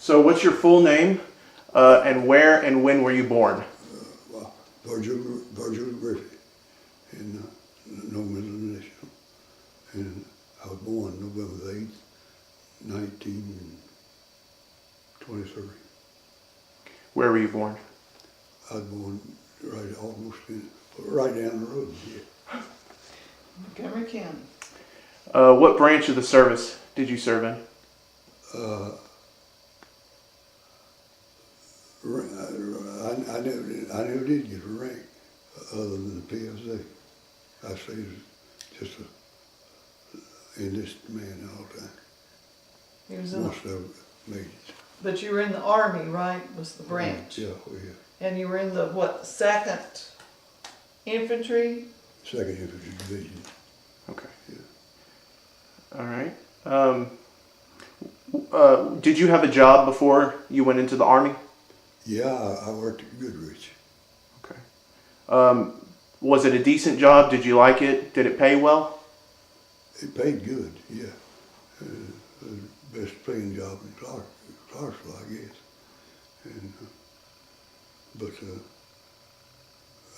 So what's your full name, and where and when were you born? Virgil Griffy, in no middle initial. And I was born November the 8th, 1923. Where were you born? I was born right down the road here. Montgomery County. What branch of the service did you serve in? I never did get a rank other than the PSA. I stayed just an enlisted man all the time. He was in Most of it made it. But you were in the Army, right? Was the branch? Yeah, yeah. And you were in the, what, 2nd Infantry? 2nd Infantry Division. Okay. Yeah. All right. Did you have a job before you went into the Army? Yeah, I worked at Goodrich. Okay. Was it a decent job? Did you like it? Did it pay well? It paid good, yeah. The best paying job in Clarksville, I guess. And,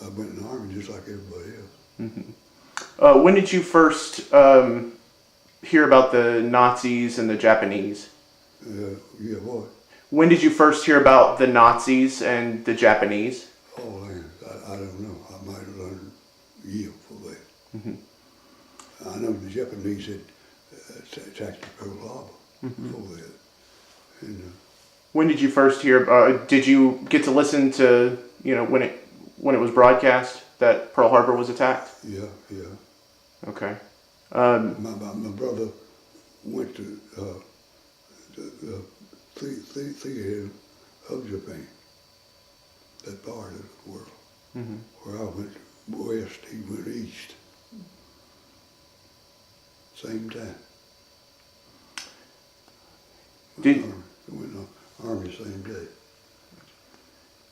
I went in the Army just like everybody else. Mm-hmm. When did you first hear about the Nazis and the Japanese? Yeah, what? When did you first hear about the Nazis and the Japanese? Oh, man, I don't know. I might have learned a year before that. Mm-hmm. I know the Japanese had attacked Pearl Harbor before that. And, when did you first hear? Did you get to listen to when it was broadcast that Pearl Harbor was attacked? yeah, yeah. Okay. My brother went to the theater of Japan, that part of the world. Mm-hmm. Where I went west, he went east. Same time. We went in the Army same day.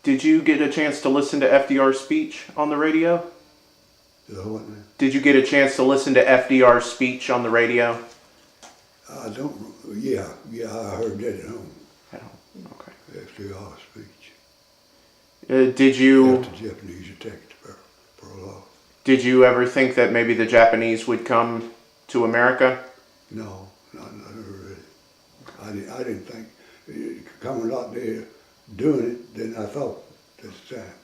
Did you get a chance to listen to FDR's speech on the radio? Did I what now? Did you get a chance to listen to FDR's speech on the radio? I don't, yeah, I heard that at home. At home. Okay. FDR's speech. Did you? After the Japanese attacked Pearl Harbor. Did you ever think that maybe the Japanese would come to America? No, not really. I didn't think coming out there doing it than I thought at the time.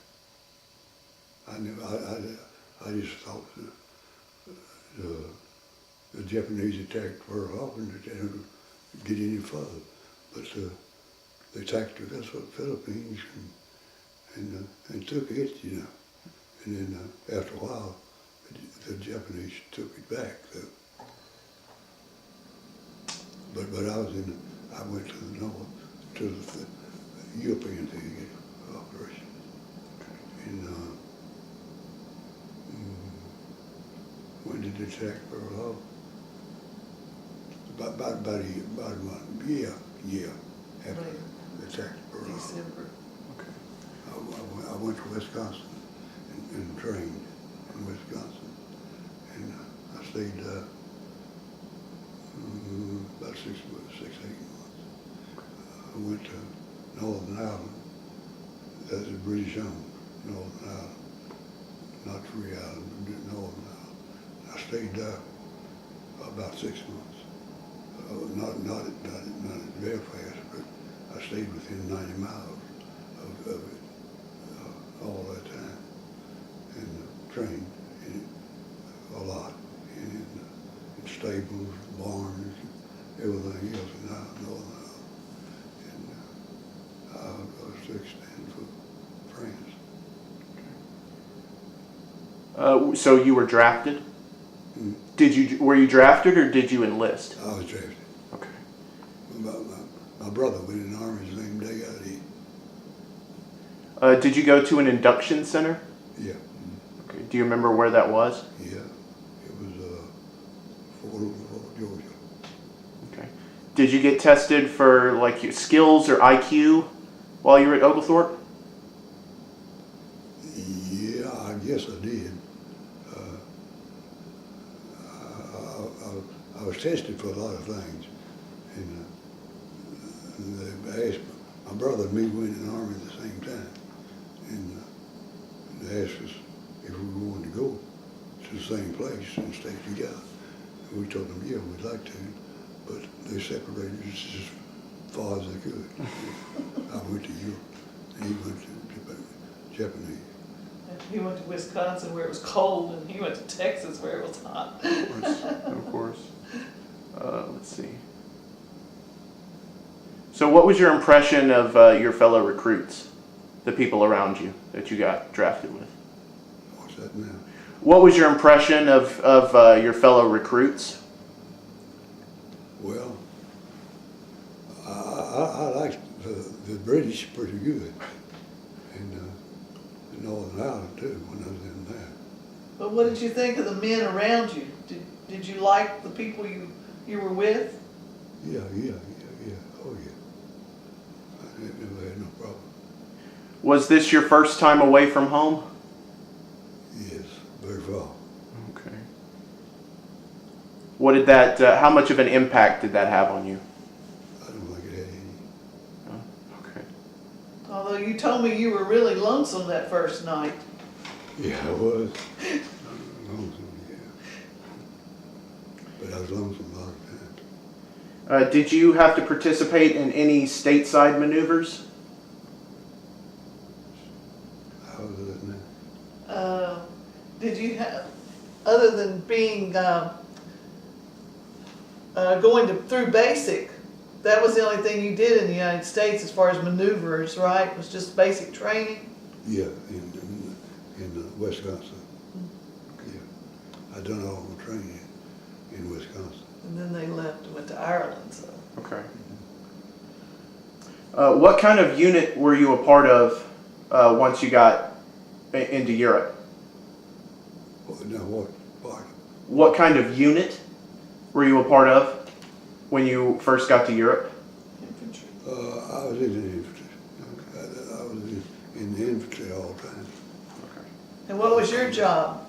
I just thought the Japanese attacked Pearl Harbor and they didn't get any further. But they attacked the Philippines and took it, And then after a while, the Japanese took it back. But I went to the north, to the European theater operation. And when did they attack Pearl Harbor? About a month. Yeah. After they attacked Pearl Harbor. December. Okay. I went to Wisconsin and trained in Wisconsin. And I stayed about 6, 8 months. I went to Northern Ireland. That's a British owned Northern Ireland. Not Free Island, but Northern Ireland. I stayed there about 6 months. Not at Belfast, but I stayed within 90 miles of it all that time. And trained a lot in stables, barns, everything else in Northern Ireland. And I was to extend for France. So you were drafted? Mm. Were you drafted or did you enlist? I was drafted. Okay. My brother went in the Army the same day I did. Did you go to an induction center? Yeah. Okay. Do you remember where that was? Yeah. It was Fort Georgia. Okay. Did you get tested for like your skills or IQ while you were at Oglethorpe? Yeah, I guess I did. I was tested for a lot of things, and they asked my brother and me went in the Army at the same time. And they asked us if we wanted to go to the same place and stay together. And we told them, yeah, we'd like to, but they separated us as far as they could. I went to Europe, and he went to Japanese. He went to Wisconsin where it was cold, and he went to Texas where it was hot. Of course. Let's see. So what was your impression of your fellow recruits, the people around you that you got drafted with? What's that now? What was your impression of your fellow recruits? Well, I liked the British pretty good, and Northern Ireland too when I was in there. But what did you think of the men around you? Did you like the people you were with? Yeah. Oh yeah. I never had no problem. Was this your first time away from home? Yes, very far. Okay. What did that? How much of an impact did that have on you? I don't think it had any. Oh, okay. Although you told me you were really lonesome that first night. Yeah, I was. Lonesome, yeah. But I was lonesome a lot of times. Did you have to participate in any stateside maneuvers? How was it now? Did you have, other than being going through basic, that was the only thing you did in the United States as far as maneuvers, right? It was just basic training? Yeah, in Wisconsin. Yeah, I done all my training in Wisconsin. And then they left and went to Ireland, so. Okay. What kind of unit were you a part of once you got into Europe? Now what part? What kind of unit were you a part of when you first got to Europe? Infantry. I was in the infantry. I was in the infantry all the time. Okay. And what was your job?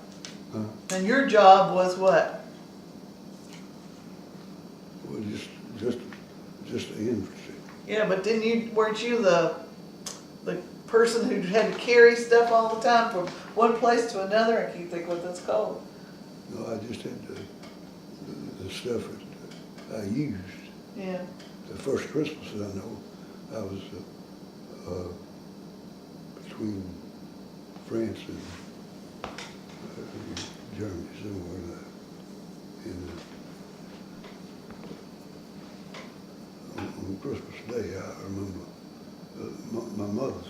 Huh? And your job was what? Well, just the infantry. Yeah, but weren't you the person who had to carry stuff all the time from one place to another? I can't think what that's called. No, I just had the stuff that I used. Yeah. The first Christmas that I know, I was between France and Germany, somewhere there. And on Christmas Day, I remember my mother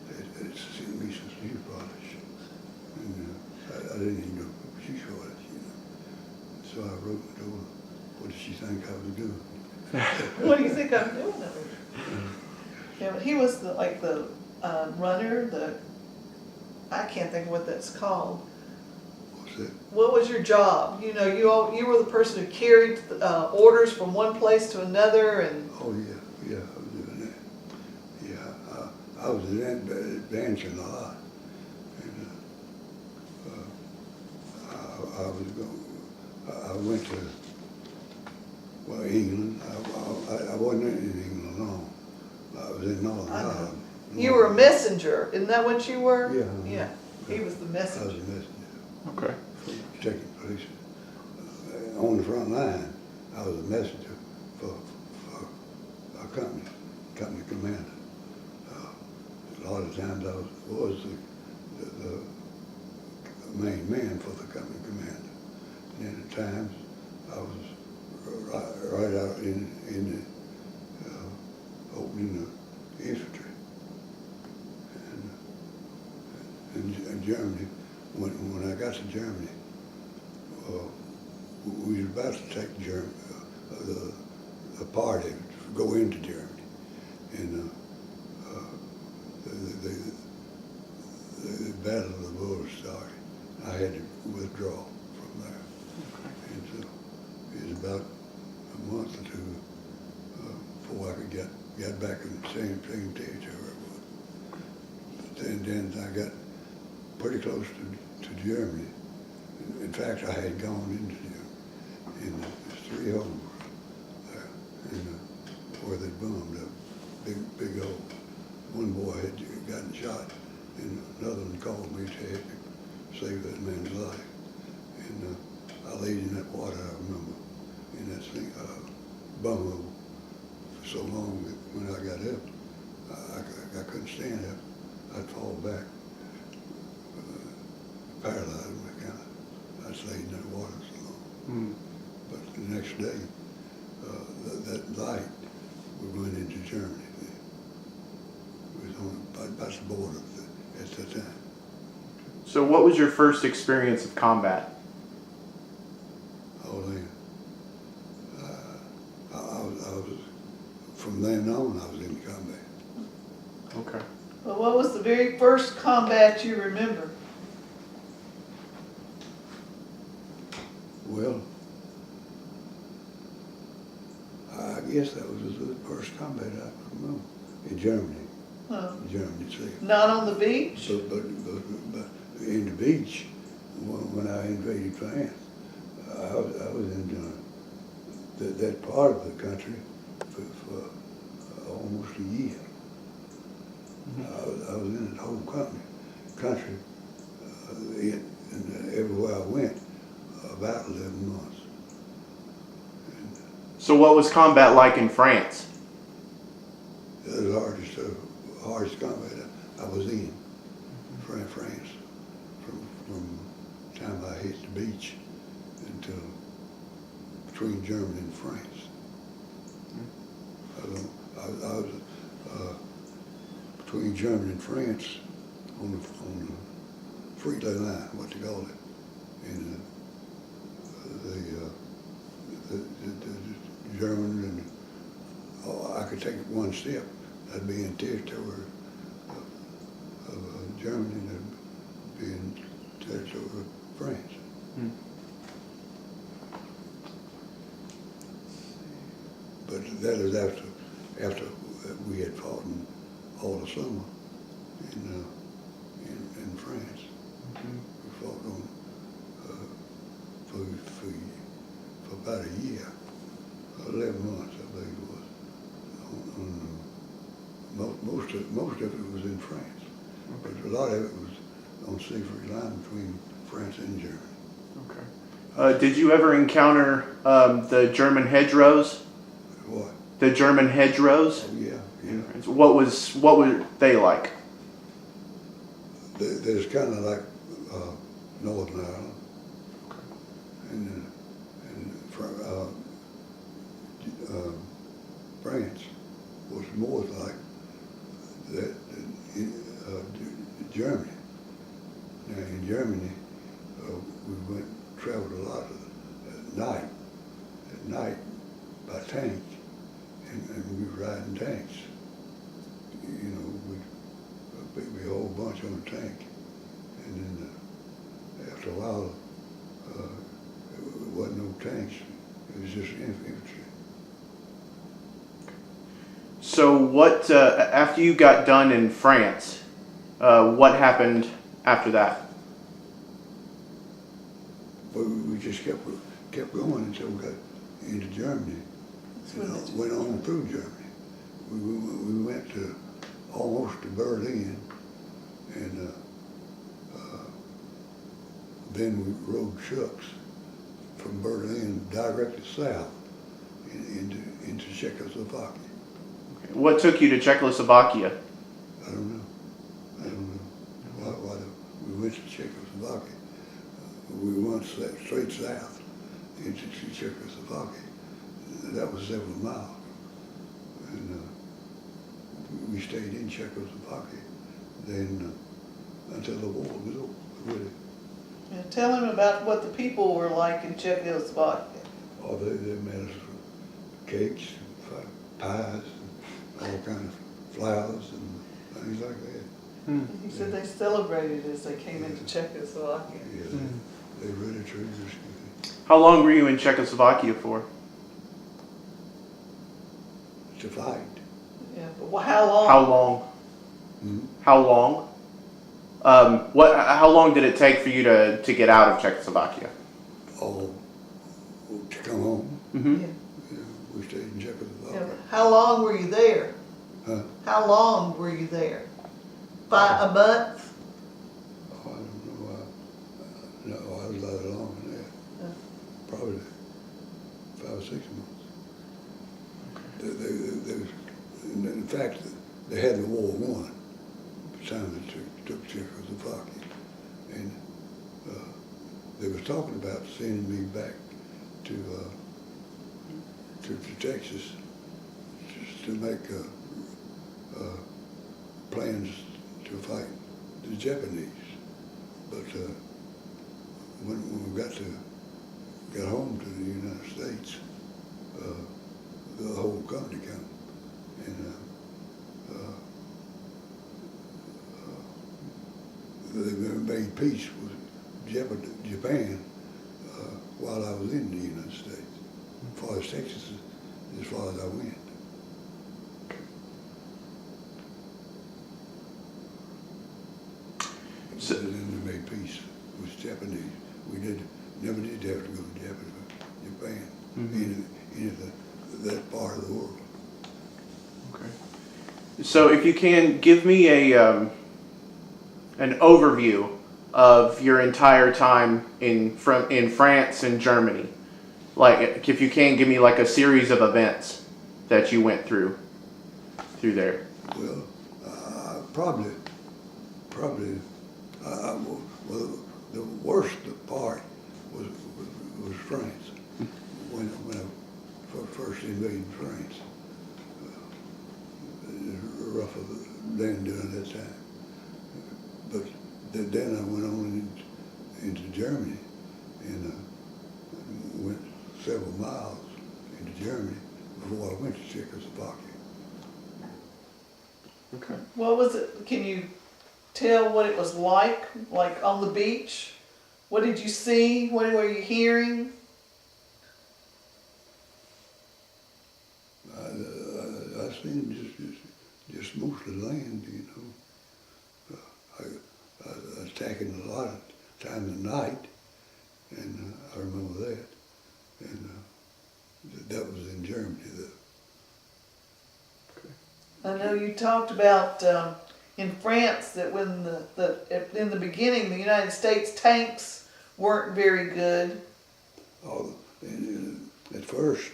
had sent me some shoe polish. And I didn't even know shoe polish, you know. So I wrote and told her, what did she think I was doing? What do you think I'm doing over here? Yeah, but he was the runner, I can't think of what that's called. What's that? What was your job? You know, you were the person who carried orders from one place to another, and Oh yeah, I was doing that. Yeah, I was advancing a lot. And I went to England. I wasn't in England long. I was in Northern Ireland. you were a messenger. Isn't that what you were? Yeah. Yeah. He was the I was messenger. a messenger. Okay. Taking place on the front line. I was a messenger for our company commander. A lot of times I was the main man for the company commander. And then at times I was right out in the opening the infantry. And in Germany, when I got to Germany, we were about to take the party to go into Germany, and the Battle of the Bulge started. I had to withdraw from there, and so it was about a month or two before I could get back in the same territory I was. And then I got pretty close to Germany. In fact, I had gone into Germany, and there's 3 homes there. And where they bombed up. Big old, one boy had gotten shot, and another one called me to help him save that man's life. And I laid in that water, I remember, in that thing, bunghole for so long that when I got up, I couldn't stand up. I'd fall back, paralyzed me kind of. I just laid in that water so long. But the next day, that night, we went into Germany. It was on about the border at that time. So what was your first experience of combat? Oh, then, I was, from then on, I was in combat. Okay. Well, what was the very first combat you remember? Well, I guess that was the first combat I remember in Germany. Germany itself. Not on the beach? But in the beach, when I invaded France, I was in that part of the country for almost a year. I was in the whole country, and everywhere I went, about 11 months. So what was combat like in France? It was the hardest combat I was in, France, from the time I hit the beach until between Germany and France. I was between Germany and France on the Free line, what they call it, and the German, and I could take it one step, I'd be in territory of Germany, and I'd be in territory of France. But that is after we had fought all the summer in France. We fought on for about a year, 11 months, I believe it was. Most of it was in France, but a lot of it was on Seaford line between France and Germany. Okay. Did you ever encounter the German hedgerows? What? The German hedgerows? Oh, yeah. What were they like? There's kind of like Northern Ireland, and France was more like that in Germany. Now in Germany, we traveled a lot at night by tank, and we were riding tanks. You know, we'd be a whole bunch on a tank, and then after a while, it wasn't no tanks, it was just infantry. So what, after you got done in France, what happened after that? But we just kept going until we got into Germany. Went on through Germany. We went to almost to Berlin, and then we rode trucks from Berlin directly south into Czechoslovakia. What took you to Czechoslovakia? I don't know. Why we went to Czechoslovakia. We went straight south into Czechoslovakia. That was several miles. And we stayed in Czechoslovakia then until the war was over, really. Yeah, tell him about what the people were like in Czechoslovakia. Oh, they made us cakes, pies, and all kinds of flowers and things like that. He said they celebrated as they came into Czechoslovakia. Yeah, they really treated us good. How long were you in Czechoslovakia for? To fight. Yeah, but how long? How long? Mm-hmm. How long? How long did it take for you to get out of Czechoslovakia? Oh, to come home. Mm-hmm. Yeah. Yeah, We stayed in Yeah, Czechoslovakia. but how long were you there? Huh? How long were you there? A month? Oh, I don't know. No, I was a lot longer than that. Uh, Probably 5 or 6 months. They was, in fact, they had the War won by the time they took Czechoslovakia. And they was talking about sending me back to Texas just to make plans to fight the Japanese. But when we got home to the United States, the whole company came, and they made peace with Japan while I was in the United States. As far as Texas, as far as I went. So, And then they made peace with Japanese. We never did have to go to Japan, any of that part of the world. okay. So if you can give me an overview of your entire time in France and Germany, like if you can give me like a series of events that you went through there. Well, probably, well, the worst part was France. When I first invaded France, it was rougher than during that time. But then I went on into Germany and went several miles into Germany before I went to Czechoslovakia. Okay. What was it? Can you tell what it was like on the beach? What did you see? What were you hearing? I seen just mostly land, you know. I was attacking a lot of times at night, and I remember that. And that was in Germany, though. I know you talked about in France that when in the beginning the United States tanks weren't very good. And at first,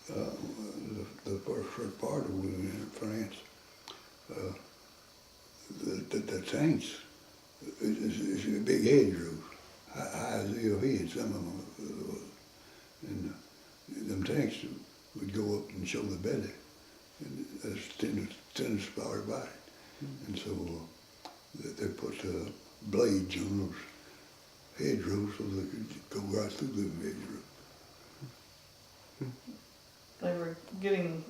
the first part of we were in France, the tanks, it's a big hedgerow, high as your head, some of them was. And them tanks would go up and show the belly, and that's tender spot about it. And so they put blades on those hedgerows so they could go right through the hedgerow. They were getting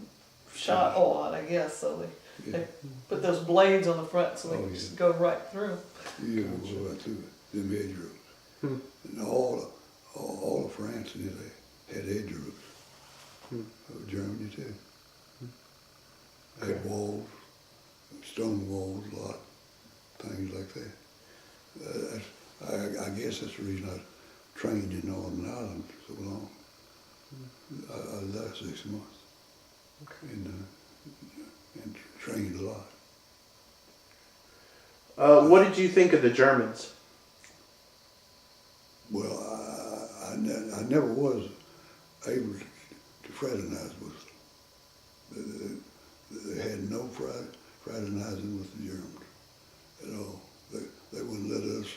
shot a lot, I guess, so they put those blades on the front so they could just go right through. Yeah, go right through it, them hedgerows. And all of France had hedgerows. Germany too. Had walls, stone walls, a lot, things like that. I guess that's the reason I trained in Northern Ireland so long. I was there 6 months. Okay. And trained a lot. What did you think of the Germans? Well, I never was able to fraternize with them. They had no fraternizing with the Germans at all. They wouldn't let us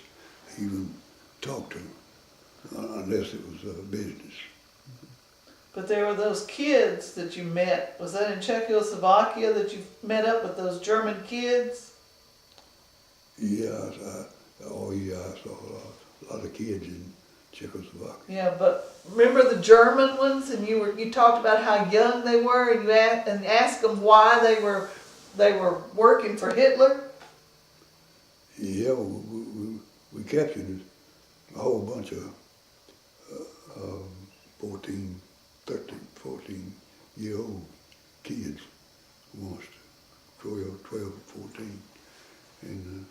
even talk to them unless it was business. But there were those kids that you met. Was that in Czechoslovakia that you met up with those German kids? Yeah, I saw a lot of kids in Czechoslovakia. Yeah, but remember the German ones, and you talked about how young they were, and you asked them why they were working for Hitler. Yeah, we captured a whole bunch of 14-year-old kids once, 12 or 14, and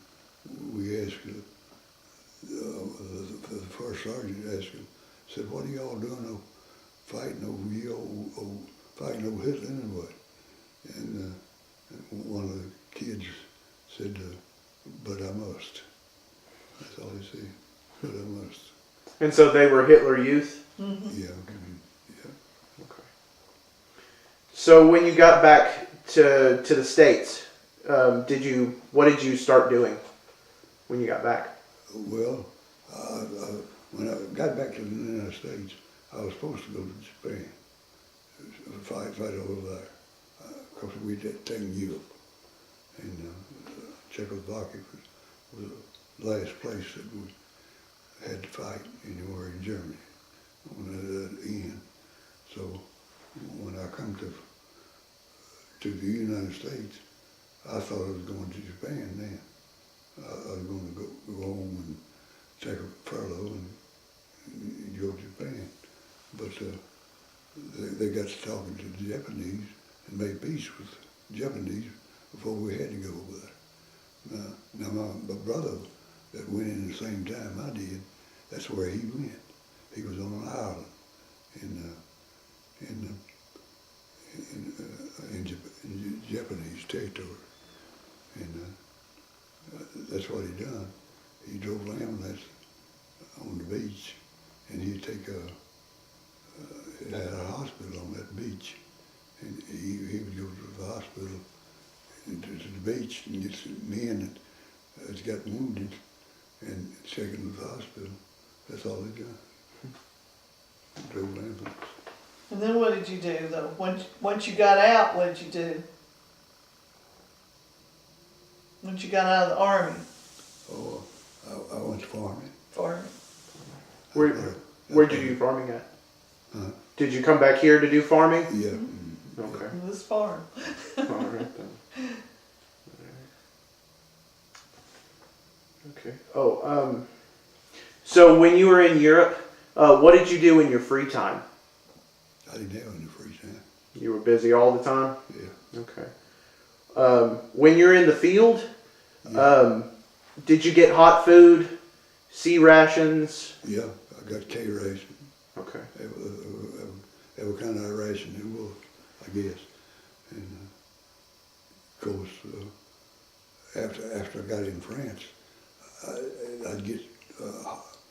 we asked the first sergeant asked him, said, "What are y'all doing fighting over you fighting over Hitler anyway. And one of the kids said, but I must. That's all he said, but I must. And so they were Hitler Youth? Mm-hmm. Yeah, yeah. Okay. So when you got back to the States, what did you start doing when you got back? Well, when I got back to the United States, I was supposed to go to Japan, fight over there, because we'd taken Europe, and Czechoslovakia was the last place that we had to fight anywhere in Germany on that end. So when I come to the United States, I thought I was going to Japan then. I was going to go home and take a furlough and go to Japan. But they got to talking to the Japanese and made peace with the Japanese before we had to go over there. Now my brother that went in the same time I did, that's where he went. He was on an island in Japanese territory. And that's what he done. He drove an ambulance on the beach, and he'd take it had a hospital on that beach, and he would go to the hospital and to the beach and get some men that's got wounded and take them to the hospital. That's all he done. Drove an ambulance. And then what did you do though? Once you got out, what did you do? Once you got out of the Army? Oh, I went farming. Farming. Where did you do farming at? Huh? Did you come back here to do farming? Yeah. Mm-hmm. Okay. This farm. All right then. Okay. Oh, so when you were in Europe, what did you do in your free time? I didn't have any free time. You were busy all the time? Yeah. Okay. When you're in the field, Yeah. did you get hot food, C rations? Yeah, I got K ration. Okay. Every kind of ration it was, I guess. And of course, after I got in France, I'd get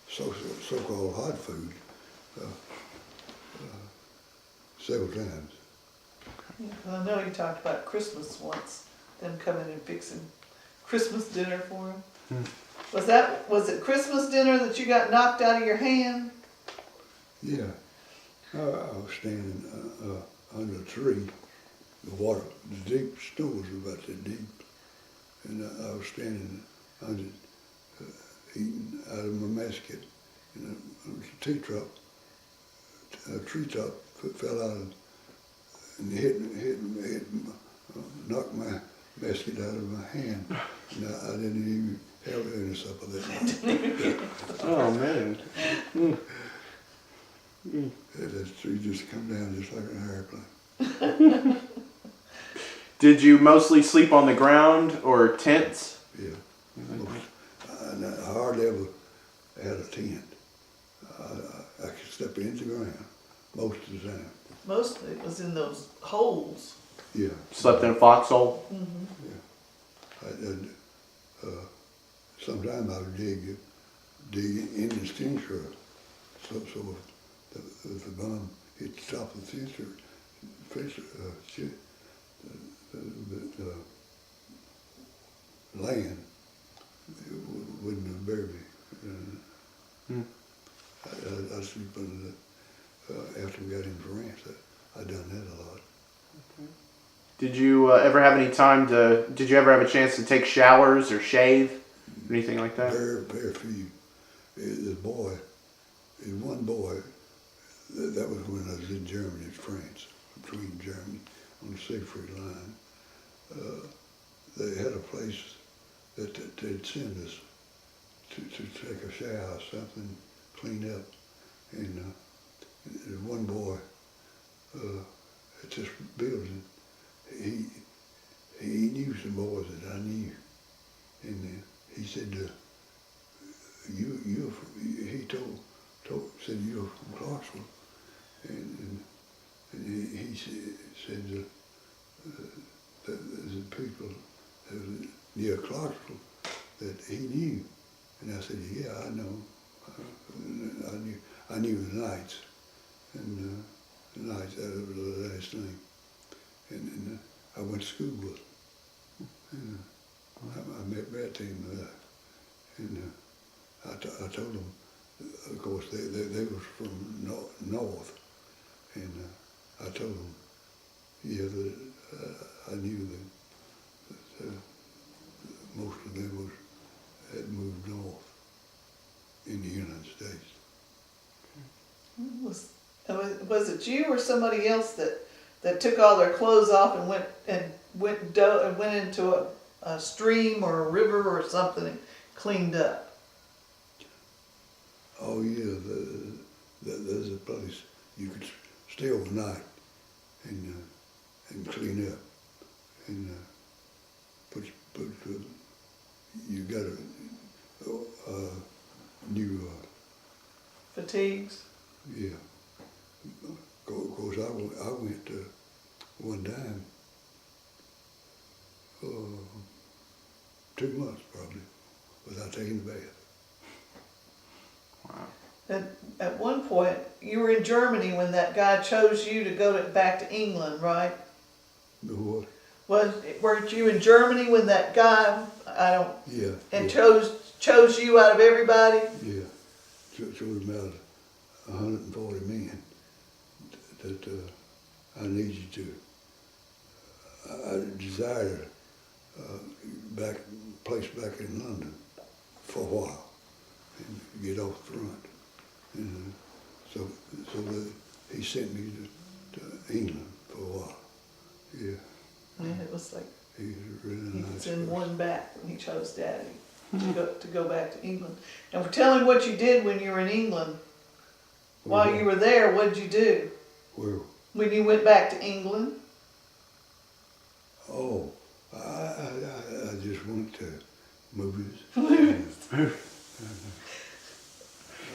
so-called hot food several times. Yeah, 'cause I know you talked about Christmas once, them coming and fixing Christmas dinner for him. Was it Christmas dinner that you got knocked out of your hand? Yeah, I was standing under a tree. The water, the deep snow was about that deep, and I was standing under, eating out of my basket, and a tree top fell out and knocked my basket out of my hand. And I didn't even have any supper that night. Oh man. That tree just come down just like an airplane. Did you mostly sleep on the ground or tents? Yeah. I hardly ever had a tent. I could step into the ground most of the time. Mostly it was in those holes. Yeah. Slept in a foxhole? Mm-hmm. Sometimes I would dig in the sensor, so if the bomb hit the top of the sensor, the land wouldn't have buried me. I sleep under after we got in France. I done that a lot. Okay. Did you ever have any time did you ever have a chance to take showers or shave? Anything like that? Very few. There's one boy, that was when I was in Germany and France, between Germany on the Siegfried line. They had a place that they'd send us to take a shower or something, clean up. And there's one boy at this building, he knew some boys that I knew. And he said, he said, you're from Clarksville. And he said, said that there's people that was near Clarksville that he knew. And I said, yeah, I know. I knew the Knights. And the Knights, that was the last name. And I went to school with them. And I met him. And I told them, of course, they was from north. And I told them, yeah, that I knew that most of them had moved north in the United States. Was it you or somebody else that took all their clothes off and went into a stream or a river or something and cleaned up? Oh yeah, there's a place you could stay overnight and clean up and put you got a new Fatigues? yeah. Of course, I went one time, 2 months probably, without taking a bath. Wow. At one point, you were in Germany when that guy chose you to go back to England, right? What? Weren't you in Germany when that guy, Yeah. and yeah. chose you out of everybody? Yeah. Chose about 140 men that I needed to. I desired place back in London for a while and get off front. And so he sent me to England for a while. Yeah. And it was like He was a really he nice was in person. one back when he chose Daddy to go back to England. And tell him what you did when you were in England. While you were there, what did you do? Where? When you went back to England? Oh, I just went to movies.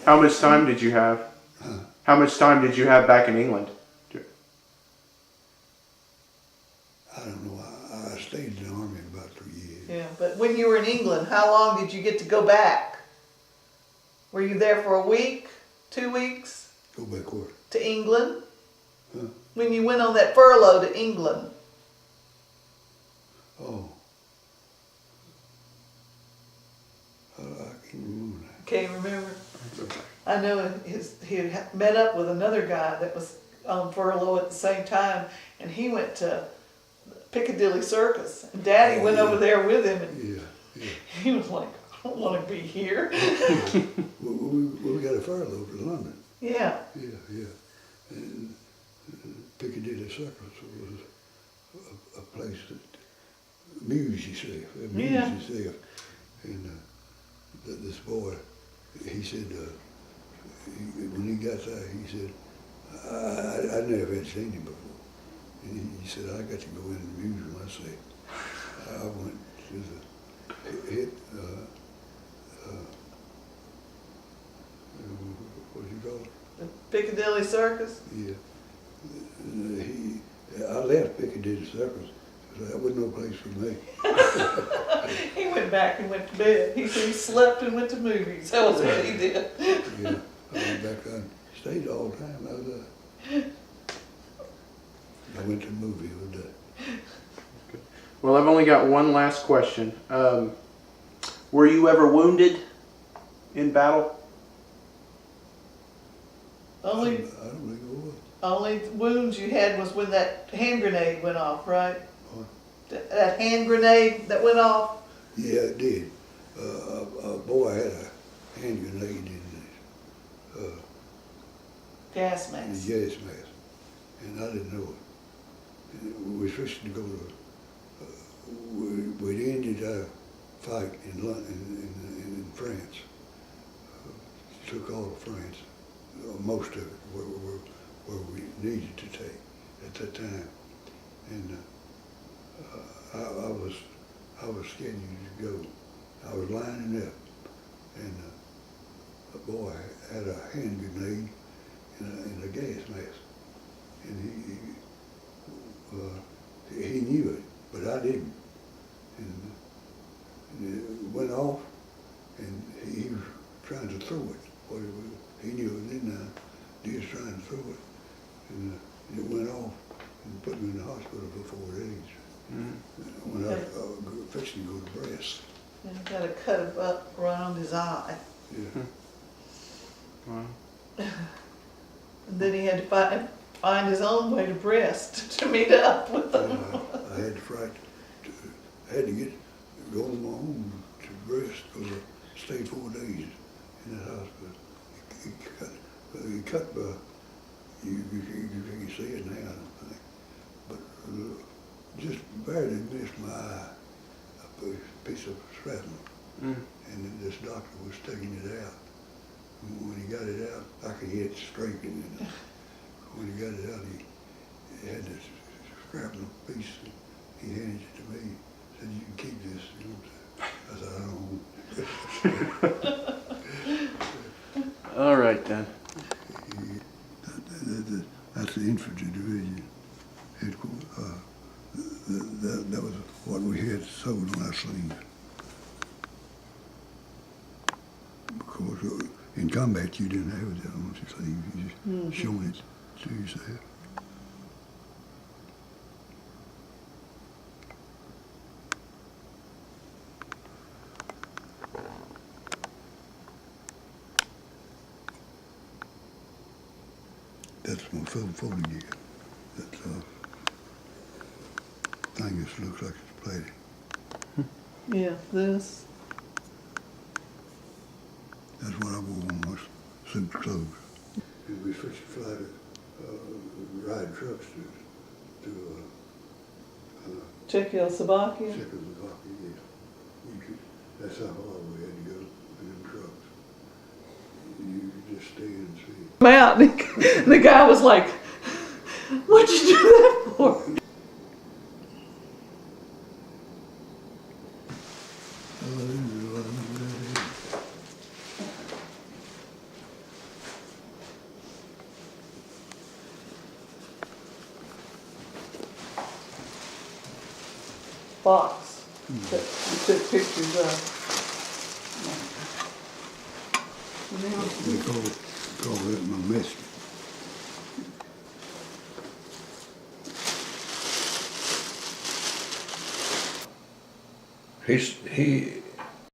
How much time did you have? Huh? How much time did you have back in England? I don't know. I stayed in the army about 3 years. Yeah, but when you were in England, how long did you get to go back? Were you there for a week, 2 weeks? Go back where? To England? Huh? When you went on that furlough to England? Oh. I can't remember that. Can't remember. I know he had met up with another guy that was on furlough at the same time, and he went to Piccadilly Circus, and Daddy went over there with him, and Yeah. he was like, I don't want to be here. We got a furlough to London. Yeah. Yeah. And Piccadilly Circus was a place that amused yourself. And this boy, he said, when he got there, he said, I never had seen him before. And he said, I got to go in and amuse myself. I went to the what do you call it? The Piccadilly Circus? Yeah. I left Piccadilly Circus. That wasn't no place for me. He went back and went to bed. He said he slept and went to movies. That was what he did. Yeah. I went back there and stayed all the time. I went to the movie every day. Well, I've only got one last question. Were you ever wounded in battle? I don't think it was. Only wounds you had was when that hand grenade went off, right? What? That hand grenade that went off? Yeah, it did. A boy had a hand grenade in his Gas mask. gas mask, and I didn't know it. And we were supposed to go to. We'd ended our fight in London, in France. Took all of France, most of it, where we needed to take at that time, and I was scheduled to go. I was lining up, and a boy had a hand grenade in a gas mask, and he knew it, but I didn't. And it went off, and he was trying to throw it. What it was, he knew it then. He was trying to throw it, and it went off and put me in the hospital for 4 days. When I was fixing to go to breast. And he got a cut up around his eye. Yeah. Wow. And then he had to find his own way to breast to meet up with them. I had I had to go on my own to breast because I stayed 4 days in that hospital. He cut by, you can see it now, I think. But just barely missed my eye, a piece of shrapnel. And then this doctor was taking it out. And when he got it out, I could hear it scraping. And when he got it out, he had this shrapnel piece. He handed it to me. Said, "You can keep this." You know, I said, "I don't." All right then. That's the infantry division headquarters. That was what we had sewed on our sleeves. Because in combat you didn't have that on your sleeve. You just showing it to yourself. That's my 40 gear. That thing just looks like it's plated. Yeah, this. That's what I wore on my suit clothes. We fixed to fly to ride trucks to Czechoslovakia. Czechoslovakia, yes. That's how far we had to go in them trucks. You could just stay and see. Out. The guy was like, "What'd you do that for?" Box that you took pictures of. They call that my mess. He